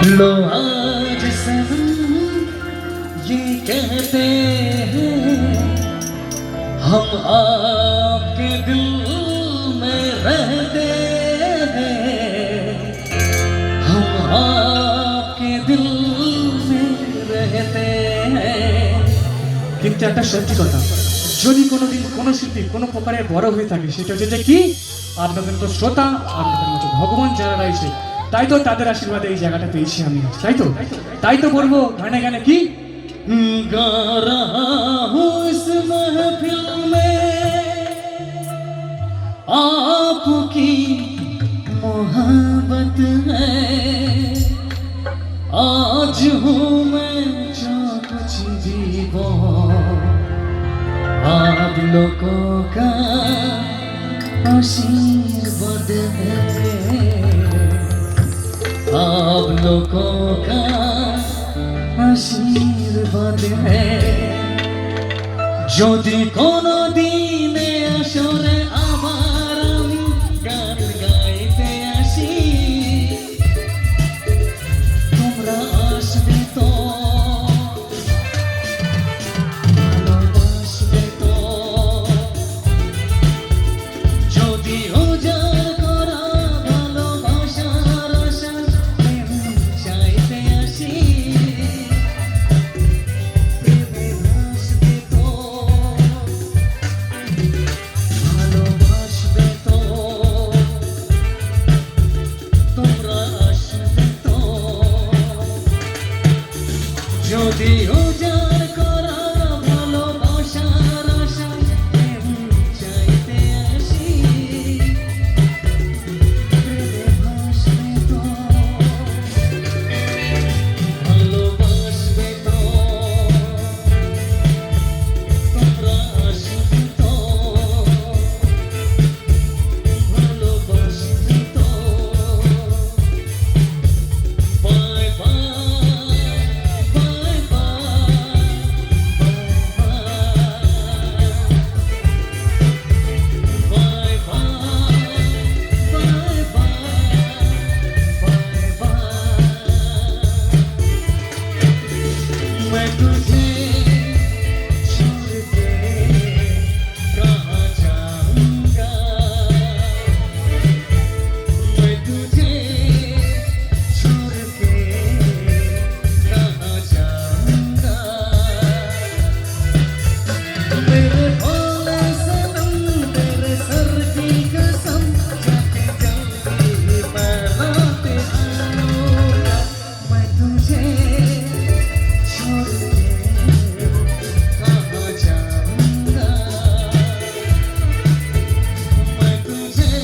लो आज सनम ये कहते हैं हम आपके दिल में रहते हैं, हम आपके दिल में रहते हैं। কিন্তু একটা সত্যি কথা, যদি কোনোদিন কোনো শিল্পী কোনো প্রকারে বড় হয়ে থাকে সেটা হচ্ছে যে কি আপনাদের মতো শ্রোতা, আপনাদের মতো ভগবান যারা রয়েছে, তাই তো তাদের আশীর্বাদে এই জায়গাটা পেয়েছি আমি, তাই তো বলবো গানে গানে কি गा रहा हूँ इस महफिल में आपकी मोहब्बत है। आज हूँ मैं जो कुछ भी वो आप लोगों का आशीर्वाद है, आप लोगों का आशीर्वाद है। যদি কোনো দিনে আসরে আবার আমি গান গাইতে আসি, তোমরা আসবে তো, ভালোবাসবে তো। যদি উজাড় করা ভালোবাসার আশা চাইতে আসি, যদি উজাড় করা ভালোবাসার আশা প্রেম চাইতে আসি, প্রেমে ভাসবে তো, ভালোবাসবে তো, তোমরা আসবে তো, ভালোবাসবে তো। Bye bye. मैं तुझे छोड़ के कहाँ जाऊँगा, मैं तुझे छोड़ के कहाँ जाऊँगा। मेरे भोले सनम तेरे सर की कसम, जाके जल्दी मैं लौट आऊँगा। मैं तुझे छोड़ के कहाँ जाऊँगा, मैं तुझे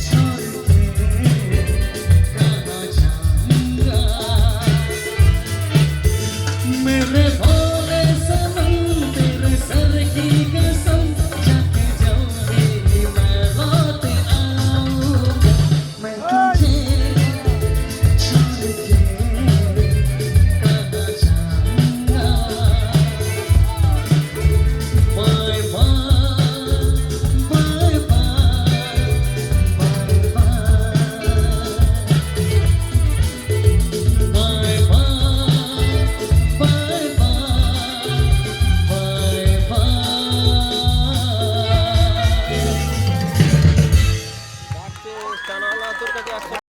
छोड़ के कहाँ जाऊँगा। मेरे भोले सनम तेरे सर की कसम, जाके जल्दी मैं लौट आऊँगा। मैं तुझे छोड़ के